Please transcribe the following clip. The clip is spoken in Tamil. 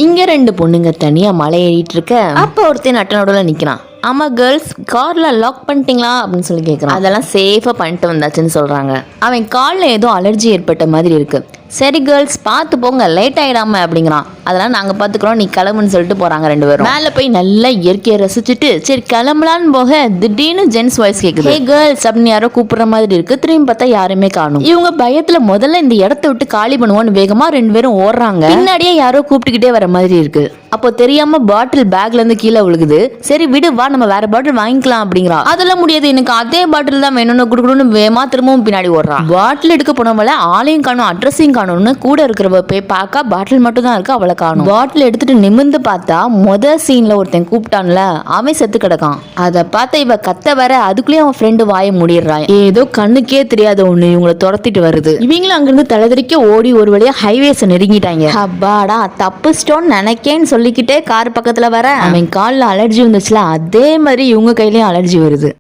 இங்க ரெண்டு பொண்ணுங்க தனியா மலை ஏறிட்டு இருக்க அப்ப ஒருத்தன் நட்டனோட நிக்கிறான். ஆமா கேர்ள்ஸ், கார்ல லாக் பண்ணிட்டீங்களா அப்படின்னு சொல்லி கேட்குறான். அதெல்லாம் சேஃபா பண்ணிட்டு வந்தாச்சுன்னு சொல்றாங்க. அவன் காலில் ஏதோ அலர்ஜி ஏற்பட்ட மாதிரி இருக்கு. சரி கேர்ள்ஸ் பார்த்து போங்க, லேட் ஆயிடாம அப்படிங்கிறான். அதெல்லாம் நாங்க பாத்துக்கிறோம், நீ கிளம்புன்னு சொல்லிட்டு போறாங்க ரெண்டு பேரும். மேல போய் நல்லா இயற்கையை ரசிச்சுட்டு சரி கிளம்பலான்னு போக திடீர்னு ஜென்ஸ் வாய்ஸ் கேக்குது. ஹே கேர்ள்ஸ் அப்படின்னு யாரோ கூப்பிடுற மாதிரி இருக்கு. திரும்பி பார்த்தா யாருமே காணும். இவங்க பயத்துல முதல்ல இந்த இடத்த விட்டு காலி பண்ணுவோன்னு வேகமா ரெண்டு பேரும் ஓடுறாங்க. பின்னாடியே யாரோ கூப்பிட்டுக்கிட்டே வர மாதிரி இருக்கு. அப்போ தெரியாம பாட்டில் பேக்ல இருந்து கீழே விழுகுது. சரி விடு வா, நம்ம வேற பாட்டில் வாங்கிக்கலாம் அப்படிங்கிறா. அதெல்லாம் முடியாது, எனக்கு அதே பாட்டில் தான் வேணும்னு குடுக்கணும்னு வேமா திரும்பவும் பின்னாடி ஓடுறான். பாட்டில் எடுக்க போனவள ஆளையும் காணும், அட்ரஸையும் காணும்னு கூட இருக்கிறவ போய் பார்க்க பாட்டில் மட்டும் தான் இருக்கு, அவளை காணும். பாட்டில் எடுத்துட்டு நிமிர்ந்து பார்த்தா சீன்ல ஒருத்தன் கூப்பிட்டான்ல, அவன் செத்து கிடக்கான். அதை பார்த்த இவ கத்த வர அதுக்குள்ளேயே அவன் ஃப்ரெண்டு வாய முடிடுறான். ஏதோ கண்ணுக்கே தெரியாத ஒண்ணு இவங்களை துரத்திட்டு வருது. இவங்களும் அங்கிருந்து தலைதறிக்க ஓடி ஒரு வழியா ஹைவேஸ் நெருங்கிட்டாங்க. அப்பாடா தப்பு ஸ்டோன் நினைக்கேன்னு சொல்லிக்கிட்டே கார் பக்கத்துல வர அவன் காலில் அலர்ஜி வந்துச்சுல, அதே மாதிரி இவங்க கையிலயும் அலர்ஜி வருது.